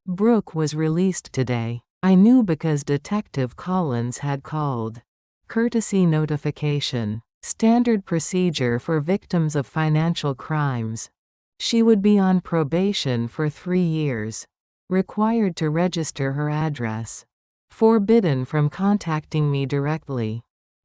A: Brooke was released today. I knew because Detective Collins had called. Courtesy notification. Standard procedure for victims of financial crimes. She would be on probation for 3 years. Required to register her address. Forbidden from contacting me directly.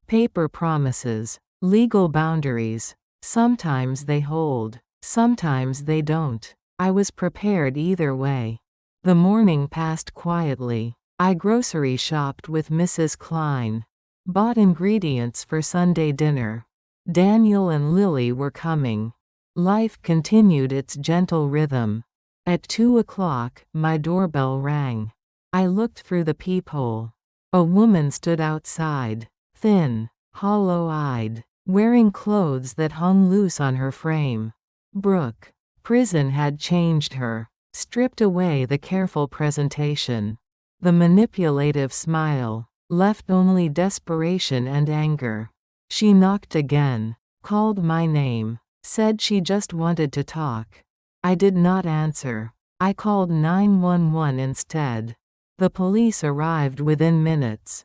A: Paper promises. Legal boundaries. Sometimes they hold. Sometimes they don't. I was prepared either way. The morning passed quietly. I grocery shopped with Mrs. Klein. Bought ingredients for Sunday dinner. Daniel and Lily were coming. Life continued its gentle rhythm. At 2 o'clock, my doorbell rang. I looked through the peephole. A woman stood outside, thin, hollow-eyed, wearing clothes that hung loose on her frame. Brooke. Prison had changed her, stripped away the careful presentation. The manipulative smile, left only desperation and anger. She knocked again, called my name, said she just wanted to talk. I did not answer. I called 911 instead. The police arrived within minutes.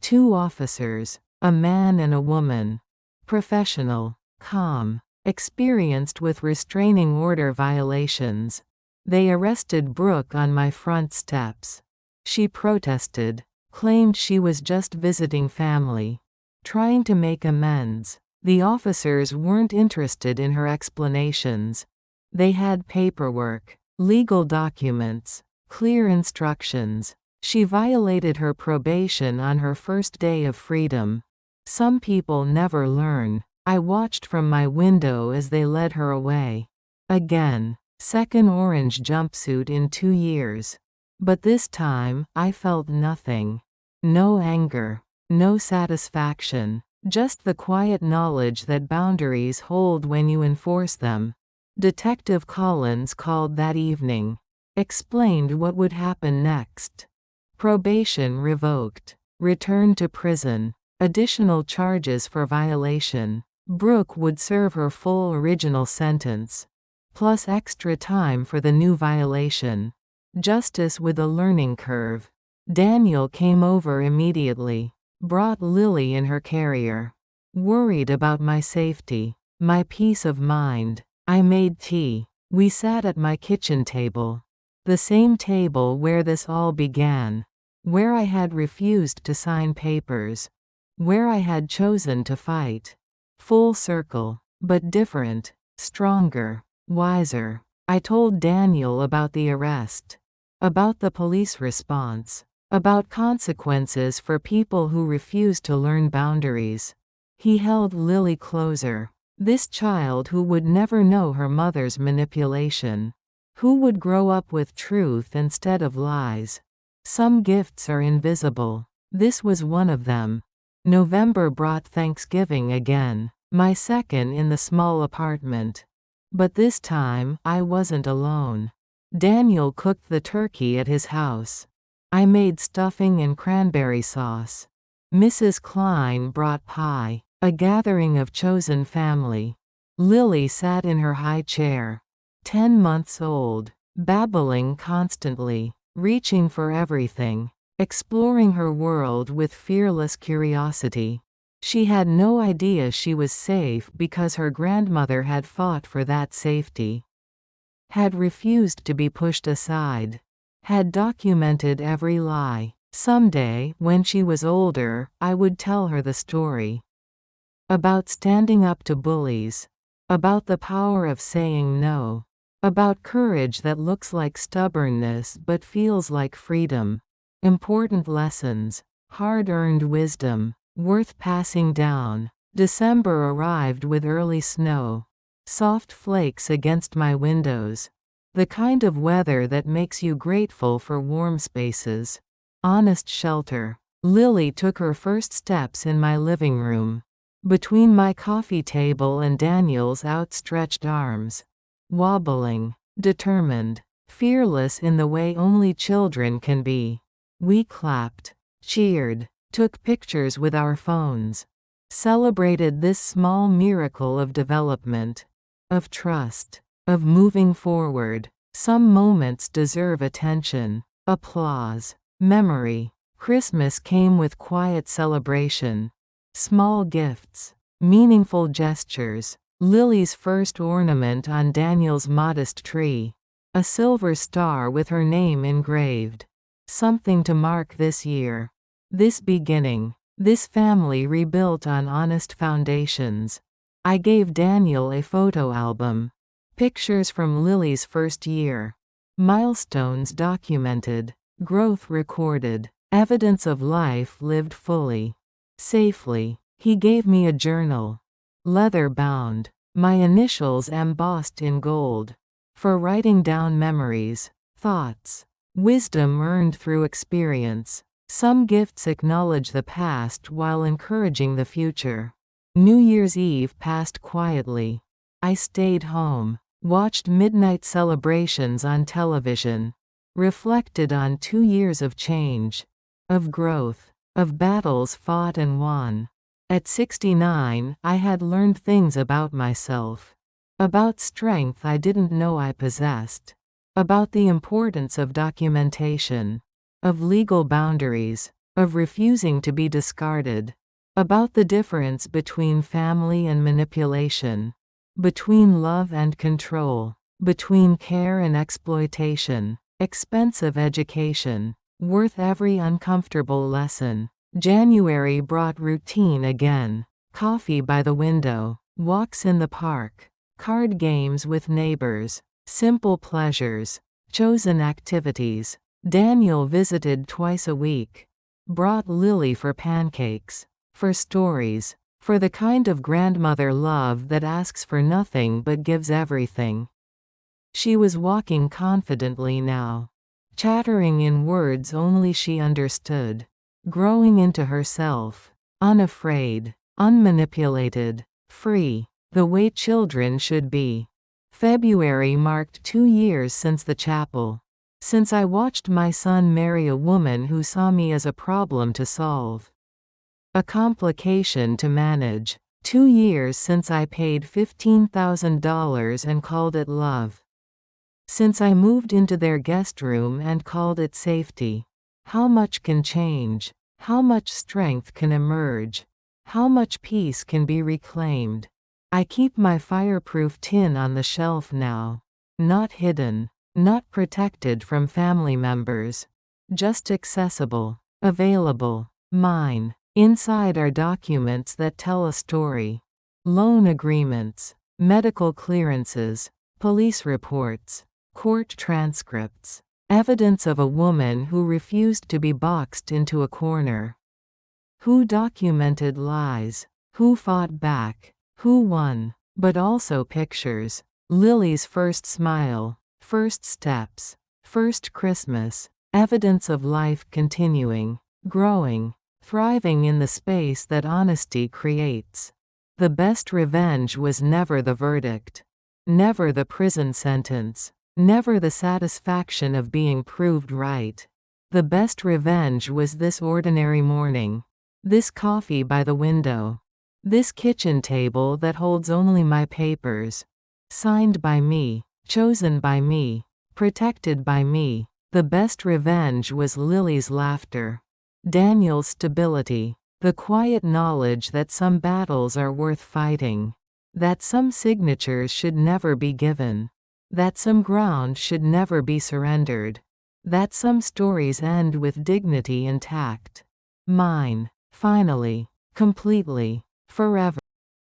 A: 2 officers, a man and a woman. Professional, calm, experienced with restraining order violations. They arrested Brooke on my front steps. She protested, claimed she was just visiting family, trying to make amends. The officers weren't interested in her explanations. They had paperwork, legal documents, clear instructions. She violated her probation on her first day of freedom. Some people never learn. I watched from my window as they led her away. Again, second orange jumpsuit in 2 years. But this time, I felt nothing. No anger. No satisfaction. Just the quiet knowledge that boundaries hold when you enforce them. Detective Collins called that evening. Explained what would happen next. Probation revoked. Return to prison. Additional charges for violation. Brooke would serve her full original sentence. Plus extra time for the new violation. Justice with a learning curve. Daniel came over immediately. Brought Lily in her carrier. Worried about my safety. My peace of mind. I made tea. We sat at my kitchen table. The same table where this all began. Where I had refused to sign papers. Where I had chosen to fight. Full circle. But different. Stronger. Wiser. I told Daniel about the arrest. About the police response. About consequences for people who refuse to learn boundaries. He held Lily closer. This child who would never know her mother's manipulation. Who would grow up with truth instead of lies. Some gifts are invisible. This was one of them. November brought Thanksgiving again. My second in the small apartment. But this time, I wasn't alone. Daniel cooked the turkey at his house. I made stuffing and cranberry sauce. Mrs. Klein brought pie. A gathering of chosen family. Lily sat in her high chair. 10 months old. Babbling constantly. Reaching for everything. Exploring her world with fearless curiosity. She had no idea she was safe because her grandmother had fought for that safety. Had refused to be pushed aside. Had documented every lie. Someday, when she was older, I would tell her the story. About standing up to bullies. About the power of saying no. About courage that looks like stubbornness but feels like freedom. Important lessons. Hard-earned wisdom. Worth passing down. December arrived with early snow. Soft flakes against my windows. The kind of weather that makes you grateful for warm spaces. Honest shelter. Lily took her first steps in my living room. Between my coffee table and Daniel's outstretched arms. Wobbling. Determined. Fearless in the way only children can be. We clapped. Cheered. Took pictures with our phones. Celebrated this small miracle of development. Of trust. Of moving forward. Some moments deserve attention. Applause. Memory. Christmas came with quiet celebration. Small gifts. Meaningful gestures. Lily's first ornament on Daniel's modest tree. A silver star with her name engraved. Something to mark this year. This beginning. This family rebuilt on honest foundations. I gave Daniel a photo album. Pictures from Lily's first year. Milestones documented. Growth recorded. Evidence of life lived fully. Safely. He gave me a journal. Leather bound. My initials embossed in gold. For writing down memories. Thoughts. Wisdom earned through experience. Some gifts acknowledge the past while encouraging the future. New Year's Eve passed quietly. I stayed home. Watched midnight celebrations on television. Reflected on 2 years of change. Of growth. Of battles fought and won. At 69, I had learned things about myself. About strength I didn't know I possessed. About the importance of documentation. Of legal boundaries. Of refusing to be discarded. About the difference between family and manipulation. Between love and control. Between care and exploitation. Expensive education. Worth every uncomfortable lesson. January brought routine again. Coffee by the window. Walks in the park. Card games with neighbors. Simple pleasures. Chosen activities. Daniel visited twice a week. Brought Lily for pancakes. For stories. For the kind of grandmother love that asks for nothing but gives everything. She was walking confidently now. Chattering in words only she understood. Growing into herself. Unafraid. Unmanipulated. Free. The way children should be. February marked 2 years since the chapel. Since I watched my son marry a woman who saw me as a problem to solve. A complication to manage. 2 years since I paid $15,000 and called it love. Since I moved into their guest room and called it safety. How much can change? How much strength can emerge? How much peace can be reclaimed? I keep my fireproof tin on the shelf now. Not hidden. Not protected from family members. Just accessible. Available. Mine. Inside are documents that tell a story. Loan agreements. Medical clearances. Police reports. Court transcripts. Evidence of a woman who refused to be boxed into a corner. Who documented lies. Who fought back. Who won. But also pictures. Lily's first smile. First steps. First Christmas. Evidence of life continuing. Growing. Thriving in the space that honesty creates. The best revenge was never the verdict. Never the prison sentence. Never the satisfaction of being proved right. The best revenge was this ordinary morning. This coffee by the window. This kitchen table that holds only my papers. Signed by me. Chosen by me. Protected by me. The best revenge was Lily's laughter. Daniel's stability. The quiet knowledge that some battles are worth fighting. That some signatures should never be given. That some ground should never be surrendered. That some stories end with dignity intact. Mine. Finally. Completely. Forever.